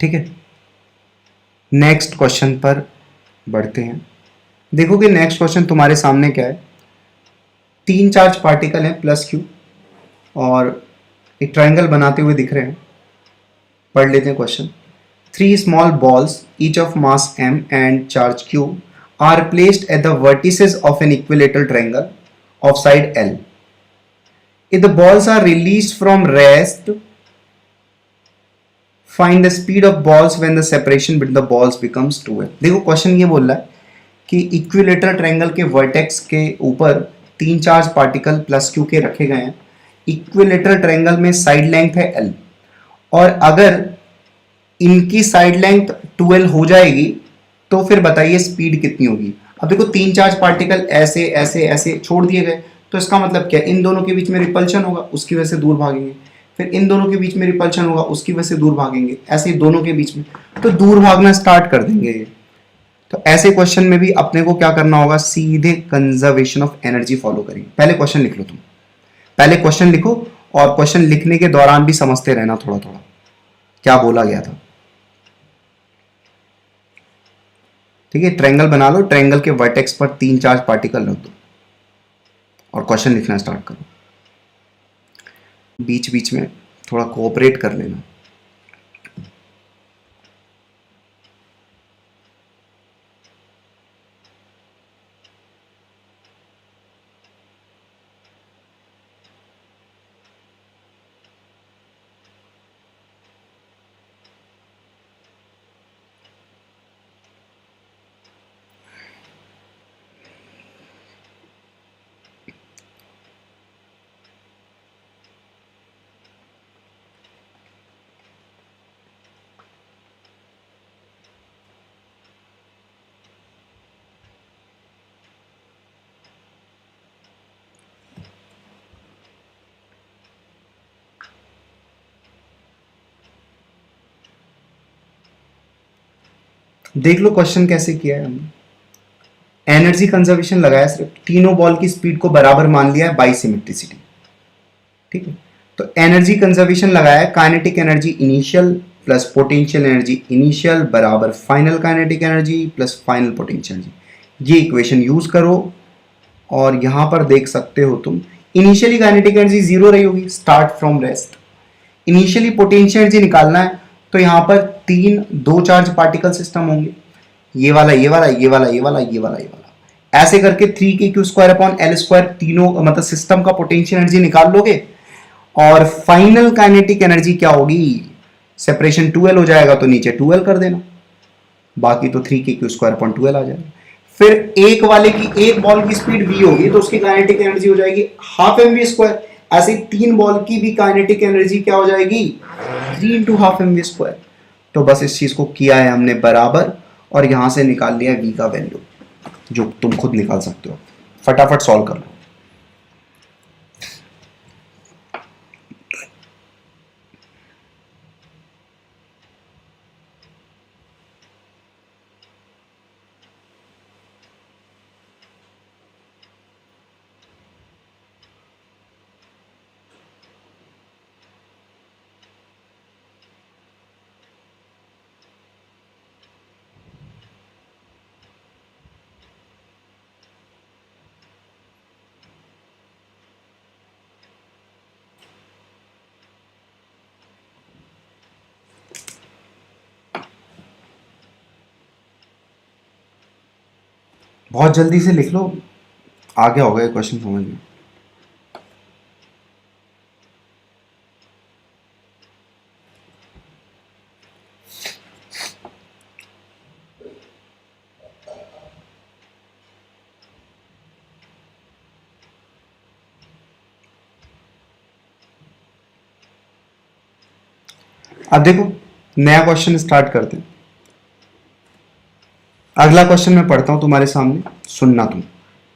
ठीक है, next question पर बढ़ते हैं। देखो कि नेक्स्ट क्वेश्चन तुम्हारे सामने क्या है। 3 चार्ज पार्टिकल हैं प्लस क्यू और एक ट्रायंगल बनाते हुए दिख रहे हैं। पढ़ लेते हैं question. 3 small balls, each of mass m and charge q, are placed at the vertices of an equilateral triangle of side L. If the balls are released from rest, find the speed of balls when the separation between the balls becomes 2l. देखो question ये बोल रहा है कि equilateral triangle के vertex के ऊपर 3 charge particle plus Q के रखे गए हैं। इक्विलेटरल ट्रायंगल में साइड लेंथ है L और अगर इनकी साइड लेंथ 12 हो जाएगी तो फिर बताइए स्पीड कितनी होगी। अब देखो 3 चार्ज पार्टिकल ऐसे ऐसे ऐसे छोड़ दिए गए, तो इसका मतलब क्या, इन दोनों के बीच में रिपल्शन होगा, उसकी वजह से दूर भागेंगे, फिर इन दोनों के बीच में रिपल्शन होगा, उसकी वजह से दूर भागेंगे, ऐसे दोनों के बीच में तो दूर भागना स्टार्ट कर देंगे ये। तो ऐसे क्वेश्चन में भी अपने को क्या करना होगा, सीधे कंजर्वेशन ऑफ एनर्जी फॉलो करेंगे। पहले क्वेश्चन लिख लो, तुम पहले क्वेश्चन लिखो और क्वेश्चन लिखने के दौरान भी समझते रहना थोड़ा थोड़ा क्या बोला गया था। ठीक है, ट्रायंगल बना लो, ट्रायंगल के वर्टेक्स पर 3 चार्ज पार्टिकल रख दो और क्वेश्चन लिखना स्टार्ट करो। बीच बीच में थोड़ा कोऑपरेट कर लेना। देख लो क्वेश्चन कैसे किया है हमने। एनर्जी कंजर्वेशन लगाया, सिर्फ तीनों बॉल की स्पीड को बराबर मान लिया है बाई सिमेट्रिसिटी। ठीक है, तो एनर्जी कंजर्वेशन लगाया है, kinetic energy initial plus potential energy initial बराबर final kinetic energy plus final potential energy. ये इक्वेशन यूज करो और यहां पर देख सकते हो तुम, इनिशियली काइनेटिक एनर्जी जीरो रही होगी, start from rest. Initially potential energy निकालना है तो यहां पर 2 चार्ज पार्टिकल सिस्टम होंगे, ये वाला ये वाला ये वाला ये वाला ये वाला ये वाला, ऐसे करके 3k² तीनों मतलब सिस्टम का पोटेंशियल एनर्जी निकाल लोगे और फाइनल काइनेटिक एनर्जी क्या होगी, सेपरेशन 2l हो जाएगा तो नीचे 2l कर देना, बाकी तो 3k² आ जाएगा। फिर एक वाले की, एक बॉल की स्पीड v होगी तो उसकी काइनेटिक एनर्जी हो जाएगी हाफ mv²। ऐसे 3 बॉल की भी काइनेटिक एनर्जी क्या हो जाएगी, 3 × हाफ mv²। तो बस इस चीज को किया है हमने बराबर और यहां से निकाल लिया v का वैल्यू, जो तुम खुद निकाल सकते हो। फटाफट सॉल्व कर लो। बहुत जल्दी से लिख लो, आ गया होगा ये क्वेश्चन समझ में। अब देखो नया क्वेश्चन स्टार्ट करते हैं। अगला क्वेश्चन मैं पढ़ता हूं तुम्हारे सामने, सुनना तुम।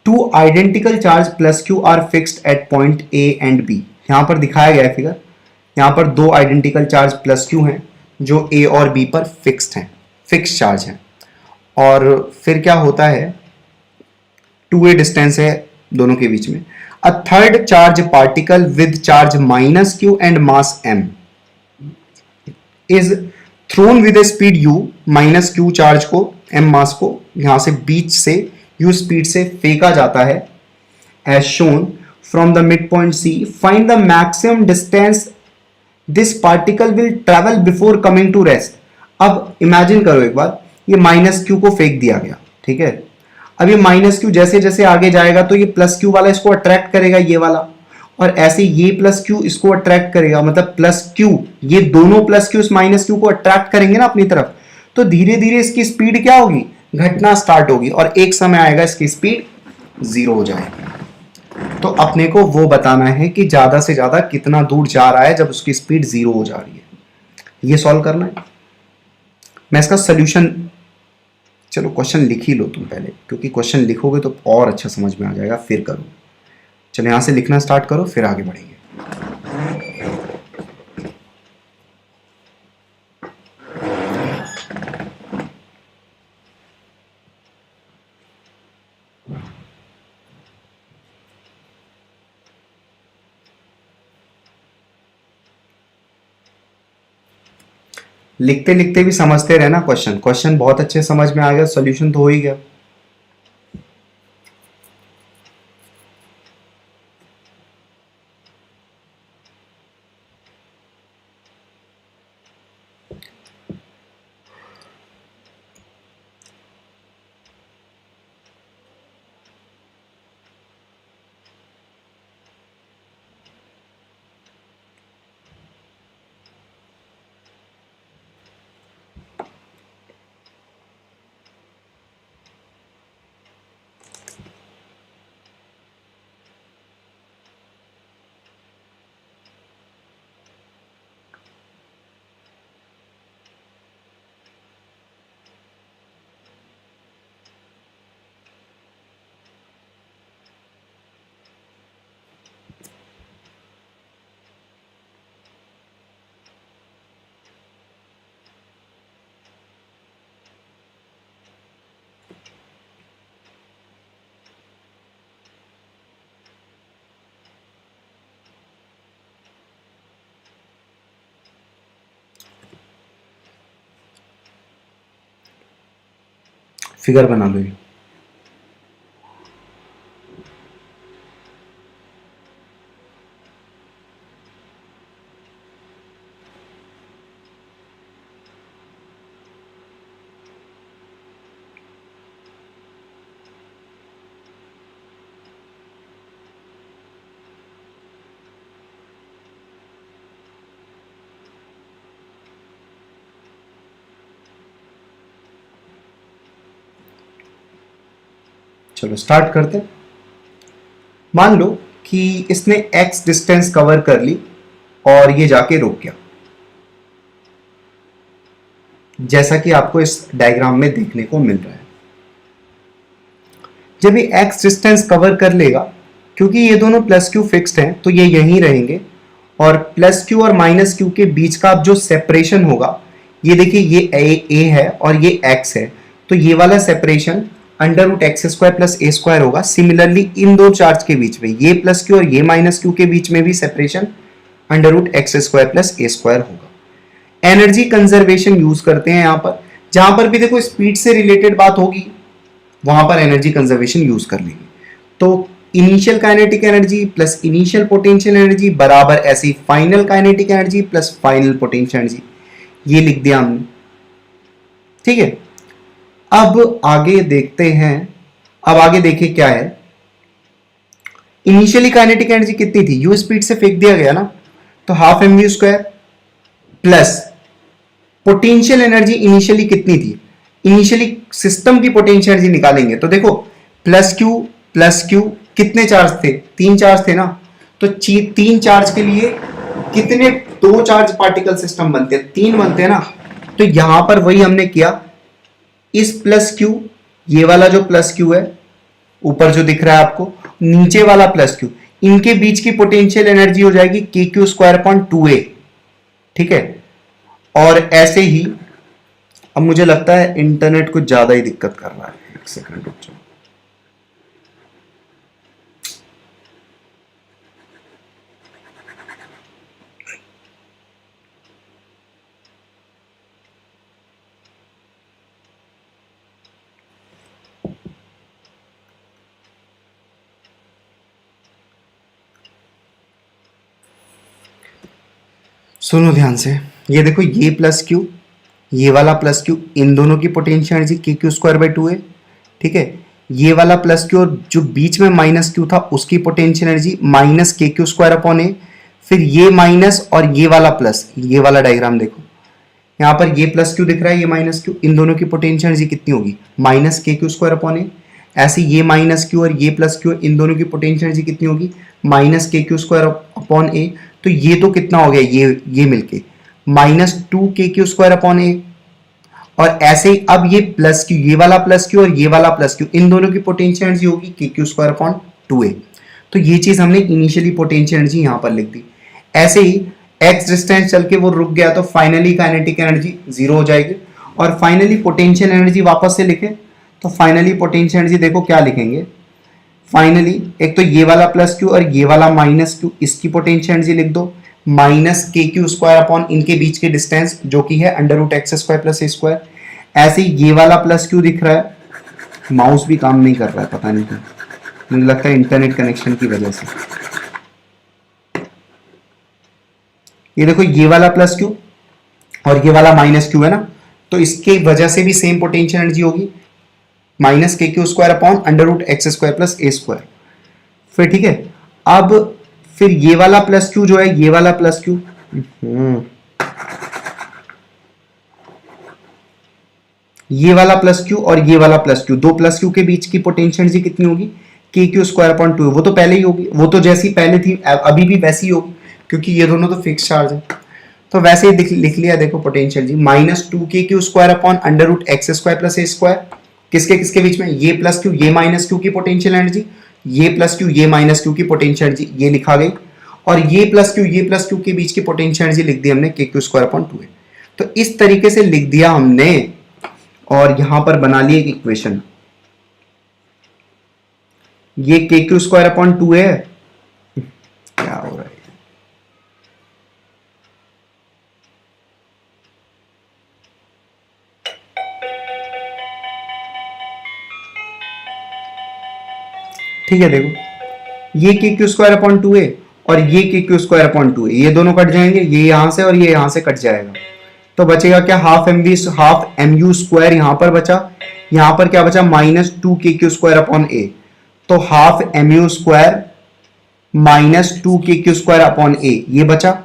2 identical charge plus Q are fixed at point A and B. यहां पर दिखाया गया है फिगर, यहां पर 2 आइडेंटिकल चार्ज प्लस क्यू हैं जो ए और बी पर फिक्स्ड हैं, फिक्स चार्ज हैं। और फिर क्या होता है, 2a डिस्टेंस है दोनों के बीच में। A third charge particle with charge -q and mass m is thrown with a speed u minus Q charge को m मास को यहां से बीच से u स्पीड से फेंका जाता है as shown from the midpoint c, find the maximum distance this particle will travel before coming to rest. अब इमेजिन करो एक बार, ये माइनस क्यू को फेंक दिया गया, ठीक है। अब ये माइनस क्यू जैसे जैसे आगे जाएगा तो ये प्लस क्यू वाला इसको अट्रैक्ट करेगा, ये वाला, और ऐसे ये प्लस क्यू इसको अट्रैक्ट करेगा, मतलब प्लस क्यू, ये दोनों प्लस क्यू इस माइनस क्यू को अट्रैक्ट करेंगे ना अपनी तरफ, तो धीरे धीरे इसकी स्पीड क्या होगी, घटना स्टार्ट होगी, और एक समय आएगा इसकी स्पीड जीरो हो जाएगी। तो अपने को वो बताना है कि ज्यादा से ज्यादा कितना दूर जा रहा है जब उसकी स्पीड जीरो हो जा रही है, ये सॉल्व करना है। मैं इसका सोल्यूशन, चलो क्वेश्चन लिख ही लो तुम पहले, क्योंकि क्वेश्चन लिखोगे तो और अच्छा समझ में आ जाएगा, फिर करो। चलो यहां से लिखना स्टार्ट करो, फिर आगे बढ़ेंगे। लिखते लिखते भी समझते रहना क्वेश्चन, क्वेश्चन बहुत अच्छे समझ में आ गया, सॉल्यूशन तो हो ही गया। फिगर बना लो ये। चलो स्टार्ट करते हैं। मान लो कि इसने x डिस्टेंस कवर कर ली और ये जाके रुक गया, जैसा कि आपको इस डायग्राम में देखने को मिल रहा है। जब ये x डिस्टेंस कवर कर लेगा, क्योंकि ये दोनों प्लस क्यू फिक्स्ड हैं तो ये यहीं रहेंगे, और प्लस क्यू और माइनस क्यू के बीच का जो सेपरेशन होगा, ये देखिए ये a है और ये x है, तो ये वाला separation under root x square plus ए स्क्वायर होगा। सिमिलरली इन दो चार्ज के बीच में, ये प्लस क्यू और ये माइनस क्यू के बीच में भी separation under root x square plus ए स्क्वायर होगा। एनर्जी कंजर्वेशन यूज करते हैं यहां पर, जहां पर भी देखो स्पीड से रिलेटेड बात होगी वहां पर एनर्जी कंजर्वेशन यूज कर लेंगे। तो initial kinetic energy plus initial potential energy बराबर ऐसी final kinetic energy plus final potential energy, ये लिख दिया हमने, ठीक है। अब आगे देखते हैं, अब आगे देखिए क्या है। इनिशियली काइनेटिक एनर्जी कितनी थी, यू स्पीड से फेंक दिया गया ना, तो half M U square plus potential energy initially कितनी थी, इनिशियली सिस्टम की पोटेंशियल एनर्जी निकालेंगे तो देखो प्लस क्यू कितने चार्ज थे, तीन चार्ज थे ना, तो तीन चार्ज के लिए कितने दो चार्ज पार्टिकल सिस्टम बनते हैं, तीन बनते हैं ना। तो यहां पर वही हमने किया, इस प्लस क्यू, ये वाला जो प्लस क्यू है ऊपर जो दिख रहा है आपको, नीचे वाला प्लस क्यू, इनके बीच की पोटेंशियल एनर्जी हो जाएगी के क्यू स्क्वायर अपॉन 2a, ठीक है। और ऐसे ही, अब मुझे लगता है इंटरनेट कुछ ज्यादा ही दिक्कत कर रहा है, एक सेकंड रुक जाओ। सुनो ध्यान से, ये देखो ये प्लस क्यू, ये वाला प्लस क्यू, इन दोनों की पोटेंशियल एनर्जी के क्यू स्क्वायर बाई टू है। ठीक है, ये वाला प्लस क्यू और जो बीच में माइनस क्यू था उसकी potential energy minus K Q square upon ए। फिर ये माइनस और ये वाला प्लस, ये वाला डायग्राम देखो, यहाँ पर ये प्लस क्यू दिख रहा है, ये माइनस क्यू, इन दोनों की पोटेंशियल एनर्जी कितनी होगी, minus K Q square upon ए। ऐसे ये माइनस क्यू और ये प्लस क्यू, इन दोनों की पोटेंशियल एनर्जी कितनी होगी, minus K Q square upon A. तो ये तो कितना हो गया, ये मिलके minus two K Q square upon ए। और ऐसे ही अब ये प्लस क्यू, ये वाला प्लस क्यू और ये वाला प्लस क्यू, इन दोनों की पोटेंशियल एनर्जी होगी k Q square upon two ए। तो ये चीज हमने इनिशियली पोटेंशियल एनर्जी यहां पर लिख दी। ऐसे ही एक्स डिस्टेंस चल के वो रुक गया तो फाइनली काइनेटिक एनर्जी जीरो हो जाएगी। और फाइनली पोटेंशियल एनर्जी वापस से लिखे तो फाइनली पोटेंशियल एनर्जी देखो क्या लिखेंगे, फाइनली एक तो ये वाला प्लस क्यू और ये वाला माइनस क्यू, इसकी पोटेंशियल एनर्जी लिख दो, minus K Q square upon इनके बीच के डिस्टेंस जो कि है under root x square plus ए स्क्वायर। ऐसे ही ये वाला प्लस क्यू दिख रहा है, माउस भी काम नहीं कर रहा है पता नहीं क्यों, मुझे लगता है इंटरनेट कनेक्शन की वजह से। ये देखो ये वाला प्लस क्यू और ये वाला माइनस क्यू है ना, तो इसके वजह से भी सेम पोटेंशियल एनर्जी होगी, minus K Q square upon under root x square plus ए स्क्वायर। फिर ठीक है, अब फिर ये वाला प्लस क्यू जो है, ये वाला प्लस क्यू, ये वाला प्लस क्यू और ये वाला प्लस क्यू, दो प्लस क्यू के बीच की पोटेंशियल एनर्जी कितनी होगी, k Q square upon two. वो तो पहले ही होगी, वो तो जैसी पहले थी अभी भी वैसी होगी, क्योंकि ये दोनों तो फिक्स चार्ज है। तो वैसे ही लिख लिया देखो पोटेंशियल जी, minus two K Q square upon under root x square plus ए स्क्वायर। किसके किसके बीच में, ये प्लस क्यू ये माइनस क्यू की पोटेंशियल एनर्जी, ये प्लस क्यू ये माइनस क्यू की पोटेंशियल एनर्जी, ये लिखा गई। और ये प्लस क्यू के बीच की पोटेंशियल एनर्जी लिख दी हमने के क्यू स्क्वायर अपॉन टू है। तो इस तरीके से लिख दिया हमने और यहां पर बना ली एक इक्वेशन, ये k Q square upon two है। क्या हो रहा है, ठीक है देखो ये k Q square upon two है और ये k Q square upon two है, ये दोनों कट जाएंगे, ये यहां से और ये यहां से कट जाएगा। तो बचेगा क्या, हाफ एम यू स्क्वायर यहां पर बचा, यहां पर क्या बचा, minus two K Q square upon A. तो half M U square minus two K Q square upon A ये बचा।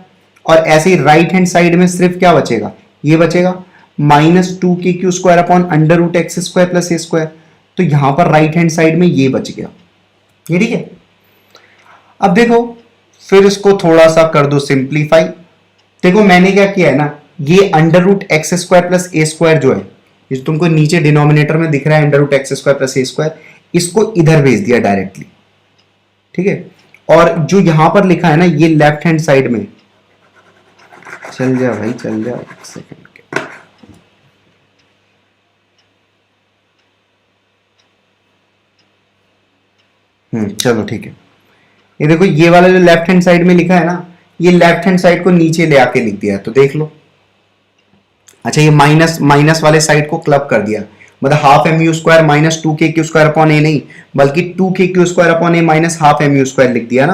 और ऐसे ही राइट हैंड साइड में सिर्फ क्या बचेगा, ये बचेगा minus two K Q square upon under root x square plus ए स्क्वायर। तो यहां पर राइट हैंड साइड में ये बच गया, ये ठीक है। अब देखो फिर इसको थोड़ा सा कर दो सिंप्लीफाई। देखो मैंने क्या किया है ना, ये under root x square plus ए स्क्वायर जो है, ये तुमको नीचे डिनोमिनेटर में दिख रहा है under root x square plus ए स्क्वायर, इसको इधर भेज दिया डायरेक्टली, ठीक है। और जो यहां पर लिखा है ना, ये लेफ्ट हैंड साइड में, चल जा भाई चल जा, एक सेकंड के, चलो ठीक है। ये देखो ये वाला जो लेफ्ट हैंड साइड में लिखा है ना, ये लेफ्ट हैंड साइड को नीचे ले आके लिख दिया है, तो देख लो। अच्छा ये माइनस माइनस वाले साइड को क्लब कर दिया, मतलब half M U square minus two K Q square upon A नहीं, बल्कि two K Q square upon A minus half M U square लिख दिया ना,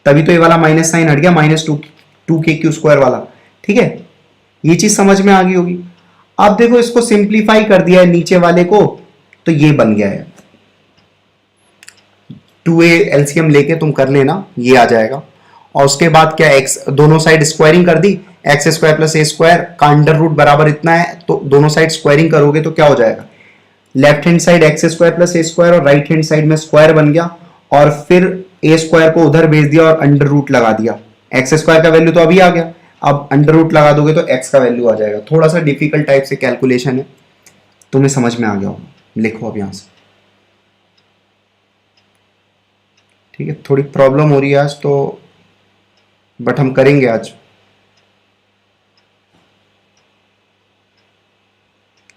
तभी तो ये वाला माइनस साइन हट गया, minus two K Q square वाला, ठीक है। ये चीज समझ में आ गई होगी। अब देखो इसको सिंप्लीफाई कर दिया है नीचे वाले को, तो ये बन गया है, टू ए एलसीएम लेके तुम कर लेना, ये आ जाएगा। और उसके बाद क्या, एक्स दोनों साइड स्क्वायरिंग कर दी, एक्स स्क्वायर प्लस ए स्क्वायर का अंडर रूट बराबर इतना है, तो दोनों साइड स्क्वायरिंग करोगे तो क्या हो जाएगा, left hand side X square plus ए स्क्वायर और राइट हैंड साइड में स्क्वायर बन गया। और फिर ए स्क्वायर को उधर भेज दिया और अंडर रूट लगा दिया, एक्स स्क्वायर का वैल्यू तो अभी आ गया, अब अंडर रूट लगा दोगे तो एक्स का वैल्यू आ जाएगा। थोड़ा सा डिफिकल्ट टाइप से कैलकुलेशन है, तुम्हें समझ में आ गया होगा, लिखो अब यहां से, ठीक है। थोड़ी प्रॉब्लम हो रही है आज तो, बट हम करेंगे आज,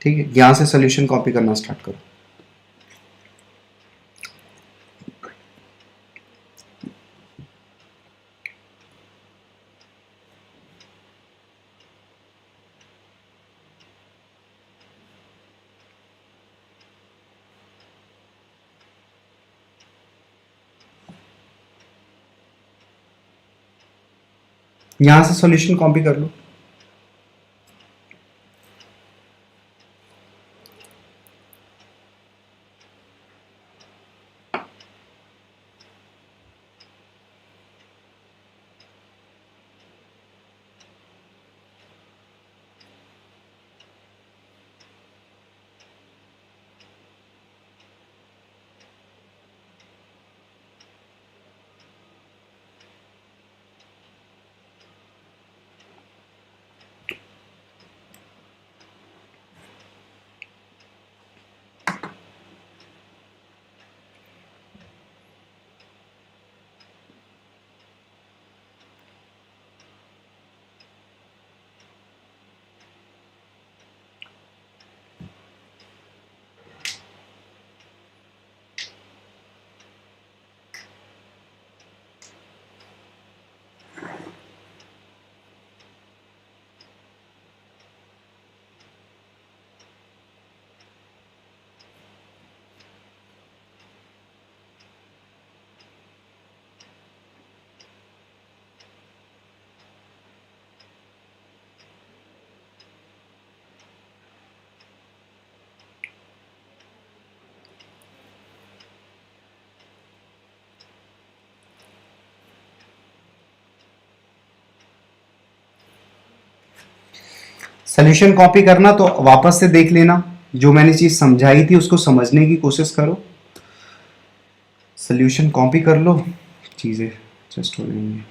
ठीक है। यहां से सोल्यूशन कॉपी करना स्टार्ट करो। यहां से सॉल्यूशन कॉपी कर लो। सोल्यूशन कॉपी करना तो वापस से देख लेना, जो मैंने चीज समझाई थी उसको समझने की कोशिश करो। सोल्यूशन कॉपी कर लो, चीजें जस्ट हो जाएंगी।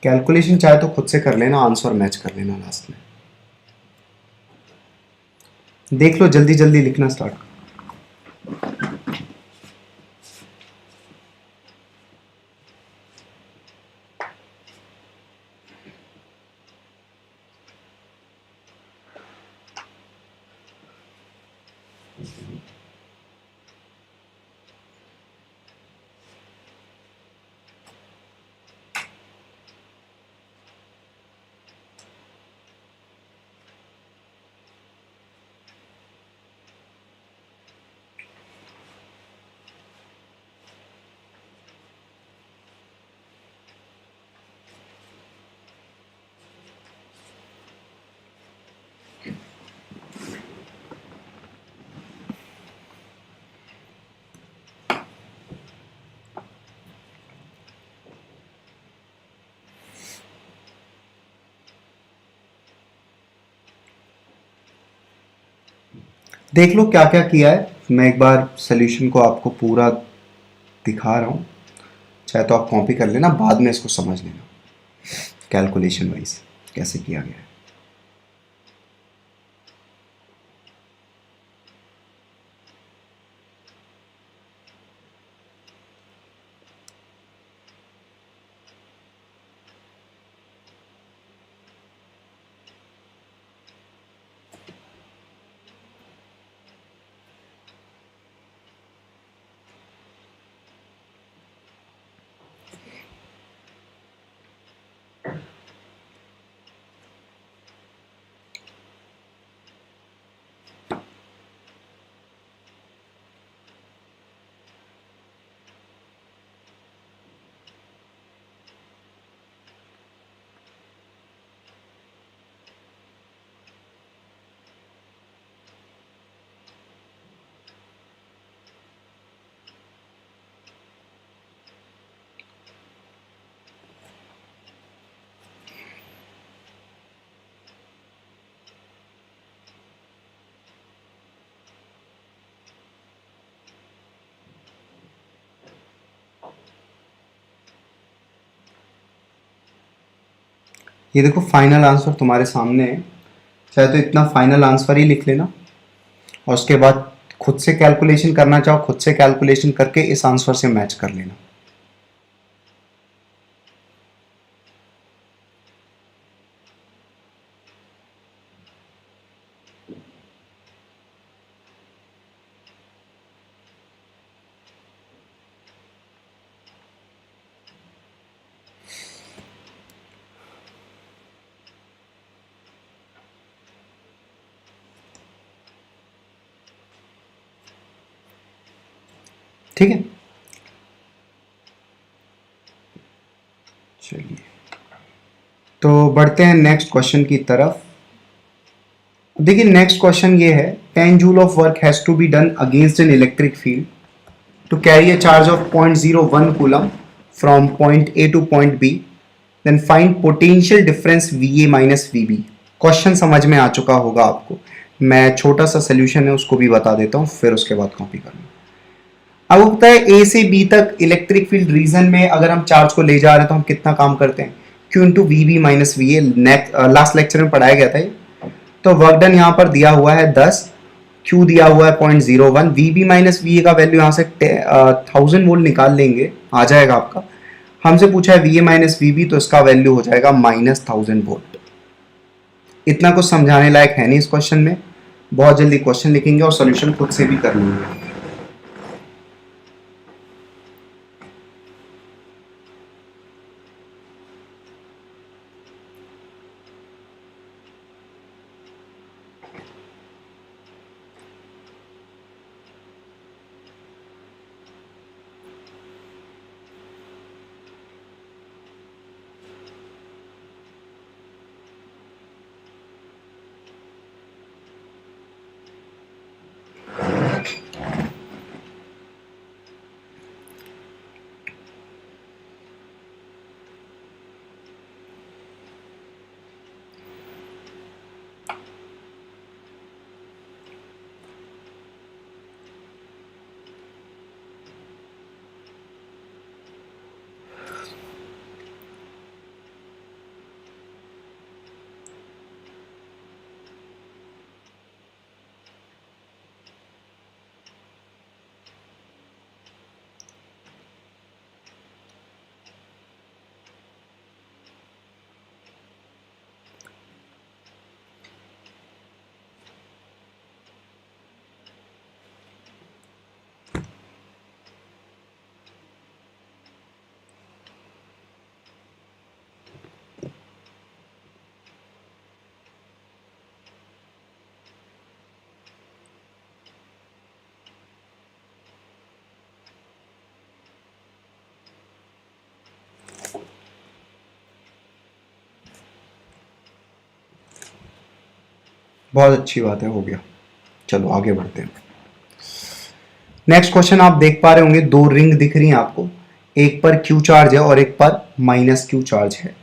कैलकुलेशन चाहे तो खुद से कर लेना, आंसर मैच कर लेना लास्ट में। देख लो, जल्दी जल्दी लिखना स्टार्ट। देख लो क्या क्या किया है। मैं एक बार सोल्यूशन को आपको पूरा दिखा रहा हूँ, चाहे तो आप कॉपी कर लेना, बाद में इसको समझ लेना कैलकुलेशन वाइज कैसे किया गया है। ये देखो फाइनल आंसर तुम्हारे सामने है, चाहे तो इतना फाइनल आंसर ही लिख लेना, और उसके बाद खुद से कैलकुलेशन करना चाहो खुद से कैलकुलेशन करके इस आंसर से मैच कर लेना। ठीक है, चलिए तो बढ़ते हैं नेक्स्ट क्वेश्चन की तरफ। देखिए नेक्स्ट क्वेश्चन ये है, 10 joule of work has to be done against an electric field to carry a charge of 0.01 coulomb from point A to point B, then find potential difference V A minus V B. Question समझ में आ चुका होगा आपको, मैं छोटा सा solution है उसको भी बता देता हूँ, फिर उसके बाद कॉपी करना। अब होता है ए से बी तक इलेक्ट्रिक फील्ड रीजन में अगर हम चार्ज को ले जा रहे हैं तो हम कितना काम करते हैं, Q into V B minus V A. Last lecture में पढ़ाया गया था ये। तो वर्क डन यहाँ पर दिया हुआ है 10, Q दिया हुआ है 0.01, V B minus V A का वैल्यू यहाँ से 1000 वोल्ट निकाल लेंगे, आ जाएगा आपका। हमसे पूछा है V A minus V B, तो इसका वैल्यू हो जाएगा -1000 वोल्ट। इतना कुछ समझाने लायक है नहीं इस क्वेश्चन में, बहुत जल्दी क्वेश्चन लिखेंगे और सॉल्यूशन खुद से भी कर लेंगे। बहुत अच्छी बात है, हो गया। चलो आगे बढ़ते हैं। नेक्स्ट क्वेश्चन आप देख पा रहे होंगे, दो रिंग दिख रही हैं आपको, एक पर क्यू चार्ज है और एक पर माइनस क्यू चार्ज है।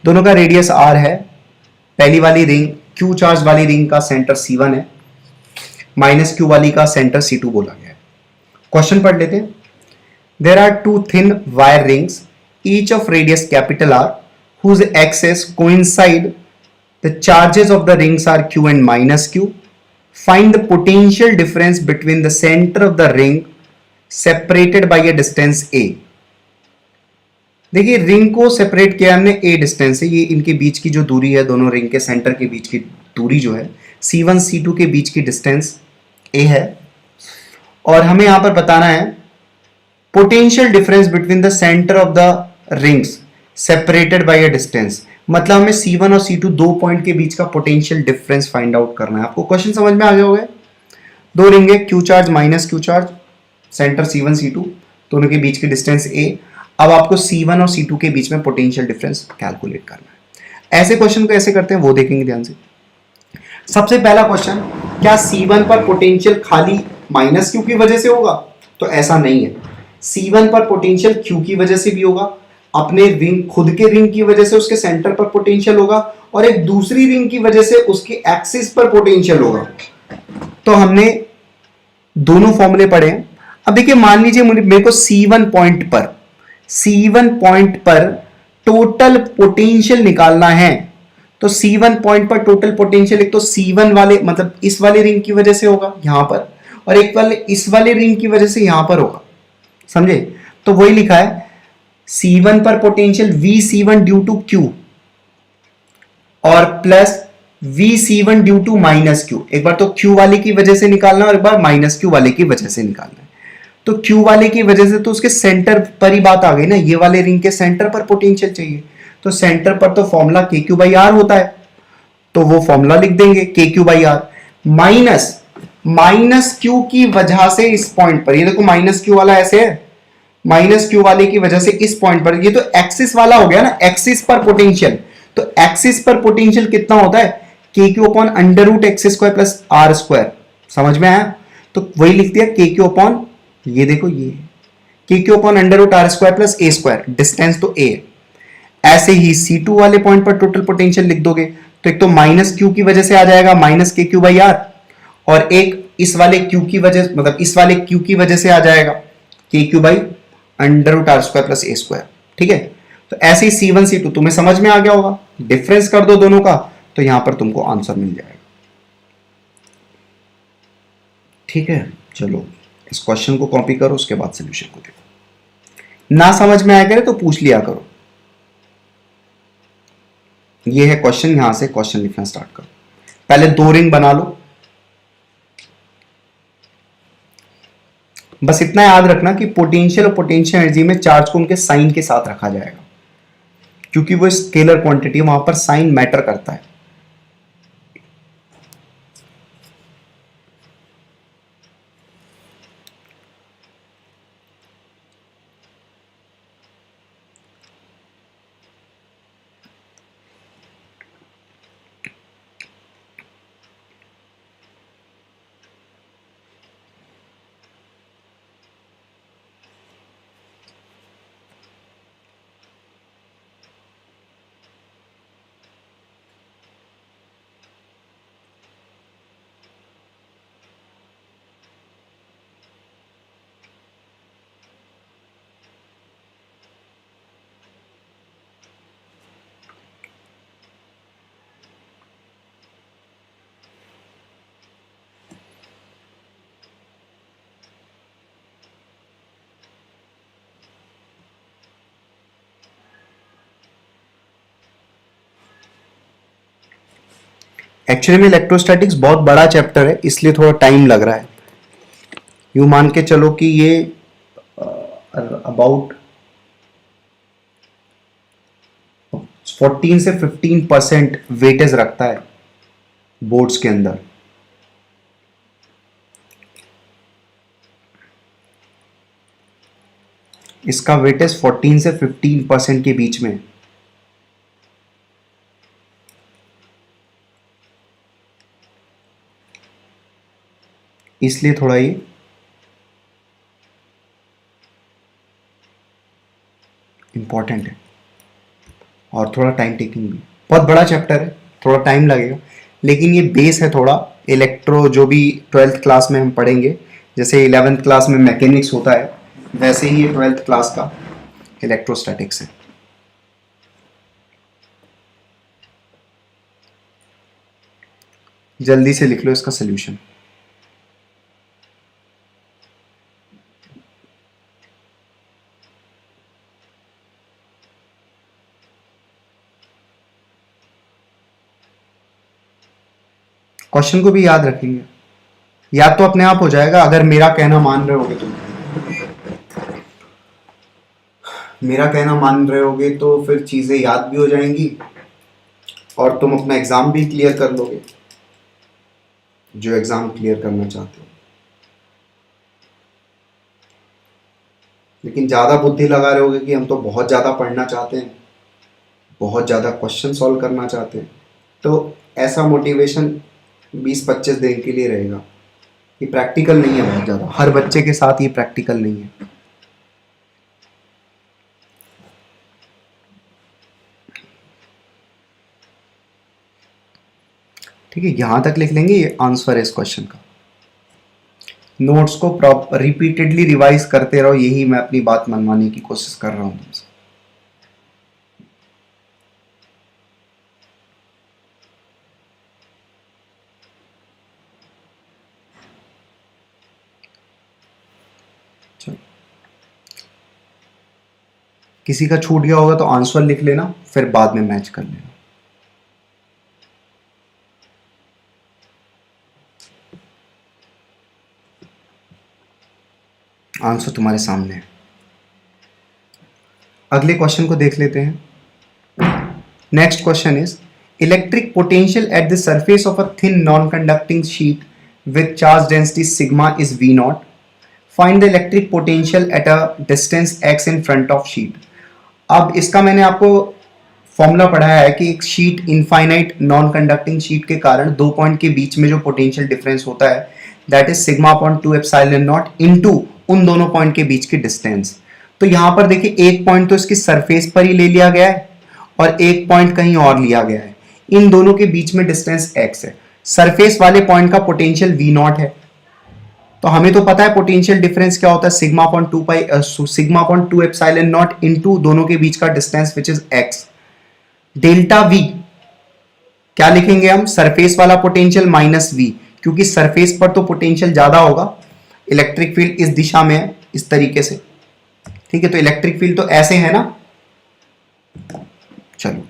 दोनों का रेडियस आर है। पहली वाली रिंग क्यू चार्ज वाली रिंग का सेंटर C1 है, माइनस क्यू वाली का सेंटर C2 बोला गया है। क्वेश्चन पढ़ लेते हैं। There are two thin wire rings each of radius capital R whose axes coincide the charges of the rings are q and minus q. Find the potential difference between the center of the ring separated by a distance a. देखिए ring को separate किया हमने a distance से, ये इनके बीच की जो दूरी है, दोनों रिंग के सेंटर के बीच की दूरी जो है C1 C2 के बीच की डिस्टेंस a है, और हमें यहां पर बताना है potential difference between the centre of the rings separated by a distance. मतलब हमें C1 और C2 दो पॉइंट के बीच का पोटेंशियल डिफरेंस फाइंड आउट करना है। आपको क्वेश्चन समझ में आ गया होगा। दो रिंग है, Q charge minus Q charge, centre C1 C2, दोनों के बीच की डिस्टेंस a। अब आपको C1 और C2 के बीच में पोटेंशियल डिफरेंस कैलकुलेट करना है। ऐसे क्वेश्चन को ऐसे करते हैं, वो देखेंगे ध्यान से। सबसे पहला क्वेश्चन, क्या C1 पर पोटेंशियल खाली माइनस क्यू की वजह से होगा? तो ऐसा नहीं है। C1 पर पोटेंशियल क्यू की वजह से भी होगा, अपने रिंग खुद के रिंग की वजह से उसके सेंटर पर पोटेंशियल होगा, और एक दूसरी रिंग की वजह से उसके एक्सिस पर पोटेंशियल होगा। तो हमने दोनों फॉर्मूले पढ़े हैं। अब देखिए मान लीजिए मेरे को C1 पॉइंट पर टोटल पोटेंशियल निकालना है। तो C1 पॉइंट पर टोटल पोटेंशियल एक तो C1 वाले मतलब इस वाले रिंग की वजह से होगा यहां पर, और एक वाले इस वाले रिंग की वजह से यहां पर होगा, समझे? तो वही लिखा है C1 पर potential VC1 due to Q और plus VC1 due to minus Q। एक बार तो Q वाले की वजह से निकालना और एक बार माइनस Q वाले की वजह से निकालना है। तो Q वाले की वजह से तो उसके सेंटर पर ही बात आ गई ना, ये वाले रिंग के सेंटर पर पोटेंशियल चाहिए। तो सेंटर पर तो फॉर्मूला KQ बाई R होता है, तो वो फॉर्मूला लिख देंगे KQ by R minus minus Q की वजह से इस पॉइंट पर, ये देखो माइनस क्यू वाला ऐसे है, माइनस क्यू वाले की वजह से इस पॉइंट पर, ये तो एक्सिस वाला हो गया ना, एक्सिस पर पोटेंशियल। तो एक्सिस पर पोटेंशियल कितना होता है, k q upon under root x square plus r square. समझ में आया? तो वही लिख दिया के क्यू अपॉन, ये देखो ये k q upon under root r square plus ए स्क्वायर, डिस्टेंस तो ए। ऐसे ही C2 वाले पॉइंट पर टोटल पोटेंशियल लिख दोगे तो एक तो माइनस क्यू की वजह से आ जाएगा minus K q by are, और एक इस वाले क्यू की वजह, मतलब इस वाले क्यू की वजह से आ जाएगा k q by under root r square plus A square. ठीक है, तो ऐसे ही C1 C2 तुम्हें समझ में आ गया होगा, डिफरेंस कर दो दोनों का तो यहां पर तुमको आंसर मिल जाएगा। ठीक है, चलो इस क्वेश्चन को कॉपी करो, उसके बाद सोल्यूशन को देखो। ना समझ में आया करे तो पूछ लिया करो। ये है क्वेश्चन, यहां से क्वेश्चन लिखना स्टार्ट करो। पहले 2 रिंग बना लो। बस इतना याद रखना कि पोटेंशियल और पोटेंशियल एनर्जी में चार्ज को उनके साइन के साथ रखा जाएगा, क्योंकि वो स्केलर क्वांटिटी, वहां पर साइन मैटर करता है। एक्चुअली में इलेक्ट्रोस्टैटिक्स बहुत बड़ा चैप्टर है, इसलिए थोड़ा टाइम लग रहा है। यूं मान के चलो कि ये अबाउट 14 से 15% वेटेज रखता है बोर्ड्स के अंदर। इसका वेटेज 14 से 15% के बीच में। इसलिए थोड़ा ये इंपॉर्टेंट है और थोड़ा टाइम टेकिंग भी। बहुत बड़ा चैप्टर है, थोड़ा टाइम लगेगा, लेकिन ये बेस है थोड़ा इलेक्ट्रो, जो भी 12th क्लास में हम पढ़ेंगे, जैसे 11th क्लास में मैकेनिक्स होता है, वैसे ही ये 12th क्लास का इलेक्ट्रोस्टैटिक्स है। जल्दी से लिख लो इसका सोल्यूशन। क्वेश्चन को भी याद रखेंगे, याद तो अपने आप हो जाएगा अगर मेरा कहना मान रहे होगे तुम। मेरा कहना मान रहे होगे तो फिर चीजें याद भी हो जाएंगी और तुम अपना एग्जाम भी क्लियर कर लोगे, जो एग्जाम क्लियर करना चाहते हो। लेकिन ज्यादा बुद्धि लगा रहे होगे कि हम तो बहुत ज्यादा पढ़ना चाहते हैं, बहुत ज्यादा क्वेश्चन सॉल्व करना चाहते हैं, तो ऐसा मोटिवेशन 20-25 दिन के लिए रहेगा। ये प्रैक्टिकल नहीं है बहुत ज़्यादा, हर बच्चे के साथ ये प्रैक्टिकल नहीं है। ठीक है, यहां तक लिख लेंगे, ये आंसर है इस क्वेश्चन का। नोट्स को प्रॉपर रिपीटेडली रिवाइज करते रहो, यही मैं अपनी बात मनवाने की कोशिश कर रहा हूं तुमसे। किसी का छूट गया होगा तो आंसर लिख लेना, फिर बाद में मैच कर लेना। आंसर तुम्हारे सामने है। अगले क्वेश्चन को देख लेते हैं। Next question is electric potential at the surface of a thin non conducting sheet with charge density sigma is V naught. Find the electric potential at a distance x in front of sheet. अब इसका मैंने आपको formula पढ़ाया है कि एक sheet infinite non conducting sheet के कारण दो पॉइंट के बीच में जो पोटेंशियल डिफरेंस होता है that is sigma upon 2 epsilon not into उन दोनों पॉइंट के बीच की डिस्टेंस। तो यहां पर देखिए एक पॉइंट तो इसकी सरफेस पर ही ले लिया गया है और एक पॉइंट कहीं और लिया गया है। इन दोनों के बीच में डिस्टेंस x है। सरफेस वाले पॉइंट का पोटेंशियल v नॉट है, तो हमें तो पता है पोटेंशियल डिफरेंस क्या होता है, sigma upon 2 pi sigma upon 2 epsilon not into दोनों के बीच का distance which is x। Delta v क्या लिखेंगे हम, सरफेस वाला पोटेंशियल माइनस v, क्योंकि सरफेस पर तो पोटेंशियल ज्यादा होगा, इलेक्ट्रिक फील्ड इस दिशा में है इस तरीके से, ठीक है, तो इलेक्ट्रिक फील्ड तो ऐसे है ना। चलो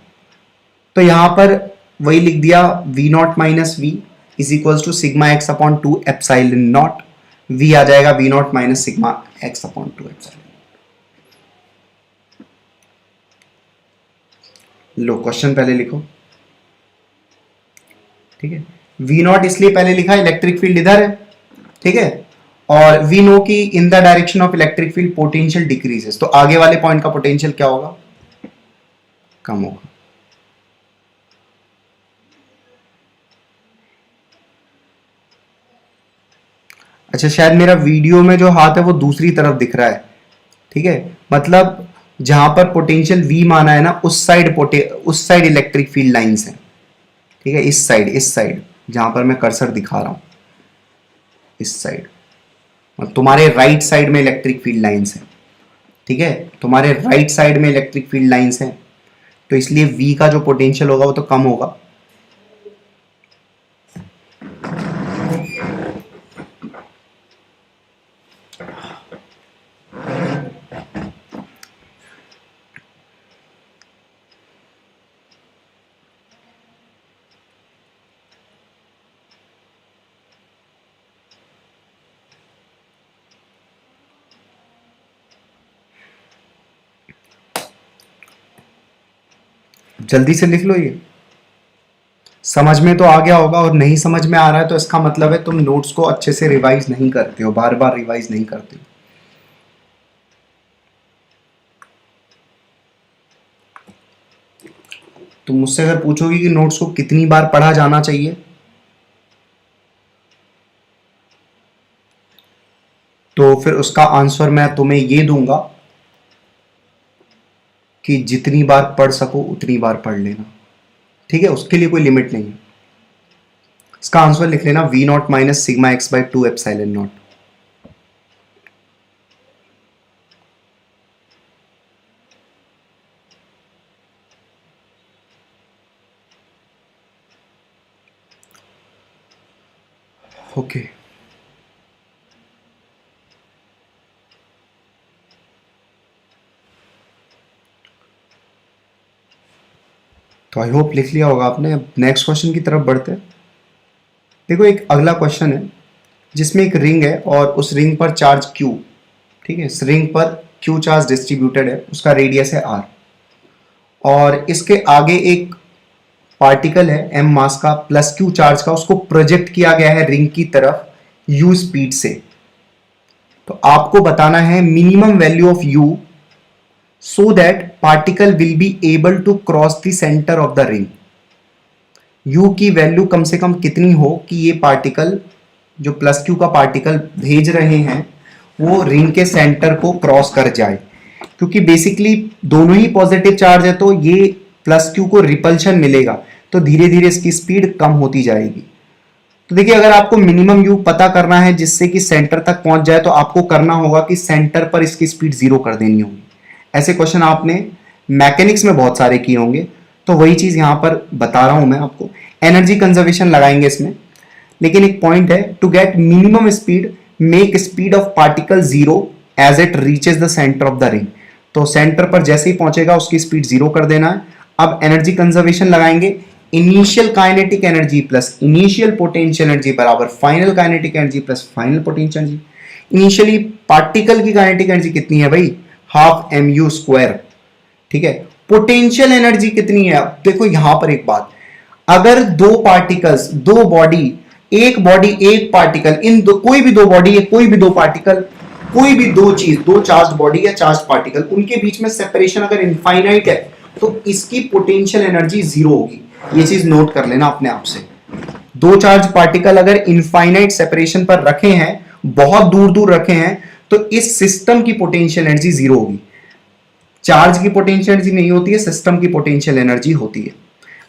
तो यहां पर वही लिख दिया v not minus v is equal to sigma x upon 2 epsilon not. v आ जाएगा v not minus sigma x upon 2 epsilon. लो क्वेश्चन पहले लिखो, ठीक है। v नॉट इसलिए पहले लिखा, इलेक्ट्रिक फील्ड इधर है, ठीक है, और वी नो कि in the direction of electric field potential decreases, तो आगे वाले पॉइंट का पोटेंशियल क्या होगा, कम होगा। अच्छा शायद मेरा वीडियो में जो हाथ है वो दूसरी तरफ दिख रहा है, ठीक है, मतलब जहां पर पोटेंशियल V माना है ना उस साइड इलेक्ट्रिक फील्ड लाइंस हैं, ठीक है, इस साइड जहां पर मैं कर्सर दिखा रहा हूं, इस साइड तुम्हारे राइट साइड में इलेक्ट्रिक फील्ड लाइंस हैं, ठीक है, तुम्हारे राइट साइड में इलेक्ट्रिक फील्ड लाइंस हैं, तो इसलिए V का जो पोटेंशियल होगा वो तो कम होगा। जल्दी से लिख लो, ये समझ में तो आ गया होगा, और नहीं समझ में आ रहा है तो इसका मतलब है तुम नोट्स को अच्छे से रिवाइज नहीं करते हो, बार बार रिवाइज नहीं करते हो। तुम मुझसे अगर पूछोगे कि नोट्स को कितनी बार पढ़ा जाना चाहिए, तो फिर उसका आंसर मैं तुम्हें ये दूंगा कि जितनी बार पढ़ सको उतनी बार पढ़ लेना, ठीक है, उसके लिए कोई लिमिट नहीं है। इसका आंसर लिख लेना v not minus sigma x by 2 epsilon not. Okay तो आई होप लिख लिया होगा आपने। अब नेक्स्ट क्वेश्चन की तरफ बढ़ते हैं। देखो एक अगला क्वेश्चन है जिसमें एक रिंग है और उस रिंग पर चार्ज Q, ठीक है, इस रिंग पर Q चार्ज डिस्ट्रीब्यूटेड है, उसका रेडियस है R, और इसके आगे एक पार्टिकल है m मास का प्लस Q चार्ज का, उसको प्रोजेक्ट किया गया है रिंग की तरफ U स्पीड से। तो आपको बताना है minimum value of U so that particle will be able to cross the center of the ring। U की वैल्यू कम से कम कितनी हो कि ये पार्टिकल जो प्लस Q का पार्टिकल भेज रहे हैं वो रिंग के सेंटर को क्रॉस कर जाए, क्योंकि बेसिकली दोनों ही पॉजिटिव चार्ज है तो ये प्लस Q को रिपल्शन मिलेगा, तो धीरे धीरे इसकी स्पीड कम होती जाएगी। तो देखिए अगर आपको मिनिमम U पता करना है जिससे कि सेंटर तक पहुंच जाए, तो आपको करना होगा कि सेंटर पर इसकी स्पीड 0 कर देनी होगी। ऐसे क्वेश्चन आपने मैकेनिक्स में बहुत सारे किए होंगे, तो वही चीज यहां पर बता रहा हूं मैं आपको। एनर्जी कंजर्वेशन लगाएंगे इसमें, लेकिन एक पॉइंट है, to get minimum speed make speed of particle 0 as it reaches the centre of the ring. तो सेंटर पर जैसे ही पहुंचेगा उसकी स्पीड 0 कर देना है। अब एनर्जी कंजर्वेशन लगाएंगे, initial kinetic energy plus initial potential energy बराबर final kinetic energy plus final potential energy. Initially particle की काइनेटिक एनर्जी कितनी है भाई, हाफ mu स्क्वायर, ठीक है। पोटेंशियल एनर्जी कितनी है, अब देखो यहां पर एक बात, अगर दो पार्टिकल्स, दो बॉडी एक बॉडी, एक पार्टिकल, इन दो, कोई भी दो बॉडी है, कोई भी दो पार्टिकल, कोई भी दो चीज, दो चार्ज बॉडी या चार्ज पार्टिकल, उनके बीच में सेपरेशन अगर इनफाइनाइट है तो इसकी पोटेंशियल एनर्जी जीरो होगी। ये चीज नोट कर लेना अपने आप से। दो चार्ज पार्टिकल अगर इनफाइनाइट सेपरेशन पर रखे हैं, बहुत दूर दूर रखे हैं, तो इस सिस्टम की पोटेंशियल एनर्जी जीरो होगी। चार्ज की पोटेंशियल एनर्जी नहीं होती है, सिस्टम की पोटेंशियल एनर्जी होती है।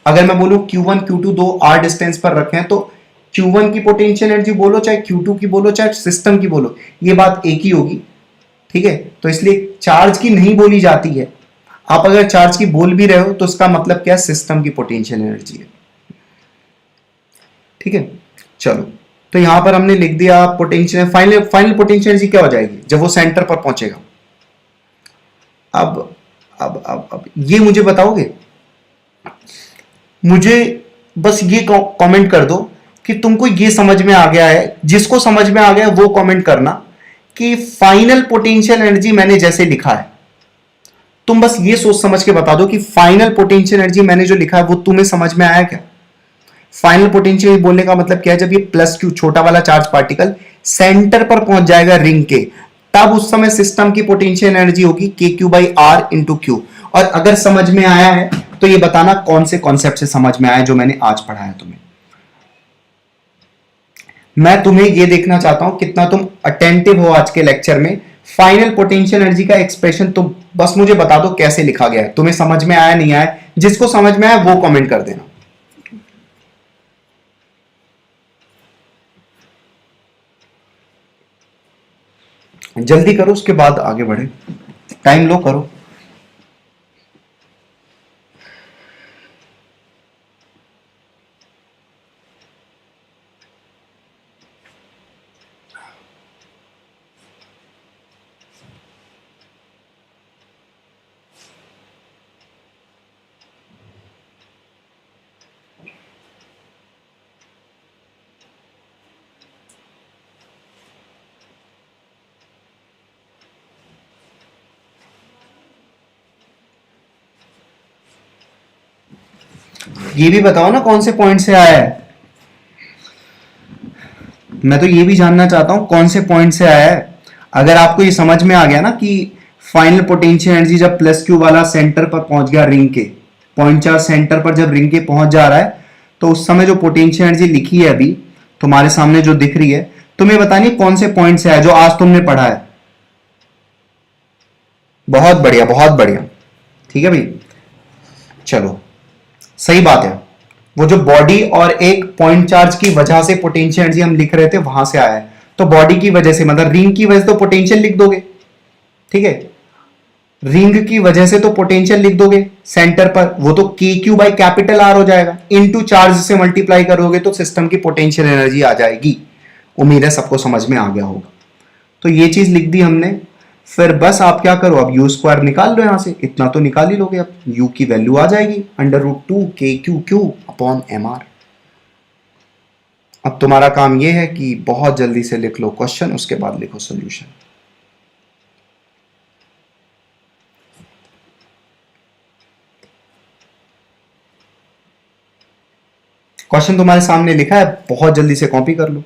अगर मैं बोलूं Q1 Q2 दो आर डिस्टेंस पर रखे हैं, तो Q1 की पोटेंशियल एनर्जी बोलो, चाहे Q2 की बोलो, चाहे सिस्टम की बोलो, ये बात एक ही होगी। ठीक है, तो इसलिए चार्ज की नहीं बोली जाती है। आप अगर चार्ज की बोल भी रहे हो तो उसका मतलब क्या, सिस्टम की पोटेंशियल एनर्जी है। ठीक है, चलो, तो यहां पर हमने लिख दिया potential, final final potential energy क्या हो जाएगी जब वो सेंटर पर पहुंचेगा। अब अब ये मुझे बताओगे, मुझे बस ये कमेंट कर दो कि तुमको ये समझ में आ गया है। जिसको समझ में आ गया वो कमेंट करना कि फाइनल पोटेंशियल एनर्जी मैंने जैसे लिखा है, तुम बस ये सोच समझ के बता दो कि फाइनल पोटेंशियल एनर्जी मैंने जो लिखा है वो तुम्हें समझ में आया क्या। फाइनल पोटेंशियल बोलने का मतलब क्या है, जब ये प्लस क्यू छोटा वाला चार्ज पार्टिकल सेंटर पर पहुंच जाएगा रिंग के, तब उस समय सिस्टम की पोटेंशियल एनर्जी होगी k q by r into q. और अगर समझ में आया है तो ये बताना कौन से कॉन्सेप्ट से समझ में आया जो मैंने आज पढ़ाया तुम्हें। मैं तुम्हें ये देखना चाहता हूं कितना तुम अटेंटिव हो आज के लेक्चर में। फाइनल पोटेंशियल एनर्जी का एक्सप्रेशन तुम बस मुझे बता दो कैसे लिखा गया है, तुम्हें समझ में आया नहीं आया। जिसको समझ में आया वो कमेंट कर देना। जल्दी करो, उसके बाद आगे बढ़े, टाइम लो करो। ये भी बताओ ना कौन से पॉइंट से आया है। मैं तो ये भी जानना चाहता हूं कौन से पॉइंट से आया है। अगर आपको ये समझ में आ गया ना कि फाइनल पोटेंशियल एनर्जी जब प्लस क्यू वाला सेंटर पर पहुंच गया रिंग के, पॉइंट चार्ज सेंटर पर जब रिंग के पहुंच जा रहा है, तो उस समय जो पोटेंशियल एनर्जी लिखी है अभी तुम्हारे सामने जो दिख रही है, तुम्हें बतानी कौन से पॉइंट से आया जो आज तुमने पढ़ा है। बहुत बढ़िया, बहुत बढ़िया। ठीक है भाई, चलो, सही बात है। वो जो बॉडी और एक पॉइंट चार्ज की वजह से पोटेंशियल एनर्जी हम लिख रहे थे वहां से आया है। तो बॉडी की वजह से मतलब रिंग की वजह से तो पोटेंशियल लिख दोगे। ठीक है, रिंग की वजह से तो पोटेंशियल लिख दोगे सेंटर पर, वो तो के क्यू बाई कैपिटल आर हो जाएगा, इनटू चार्ज से मल्टीप्लाई करोगे तो सिस्टम की पोटेंशियल एनर्जी आ जाएगी। उम्मीद है सबको समझ में आ गया होगा। तो ये चीज लिख दी हमने। फिर बस आप क्या करो, अब यू स्क्वायर निकाल लो यहां से, इतना तो निकाल ही लोगे। अब यू की वैल्यू आ जाएगी √2 KQ/MR। अब तुम्हारा काम यह है कि बहुत जल्दी से लिख लो क्वेश्चन, उसके बाद लिखो सॉल्यूशन। क्वेश्चन तुम्हारे सामने लिखा है, बहुत जल्दी से कॉपी कर लो।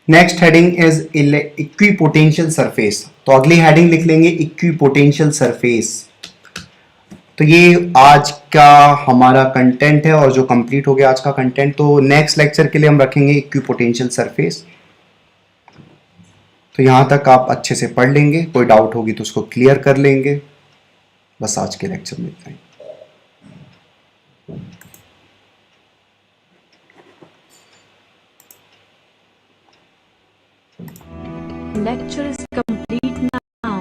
Next heading is equipotential surface. तो अगली हेडिंग लिख लेंगे इक्विपोटेंशियल सरफेस। तो ये आज का हमारा कंटेंट है और जो कंप्लीट हो गया आज का कंटेंट। तो नेक्स्ट लेक्चर के लिए हम रखेंगे इक्विपोटेंशियल सरफेस। तो यहां तक आप अच्छे से पढ़ लेंगे, कोई डाउट होगी तो उसको क्लियर कर लेंगे। बस आज के लेक्चर में इतना ही। Lecture is complete now.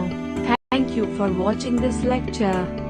Thank you for watching this lecture.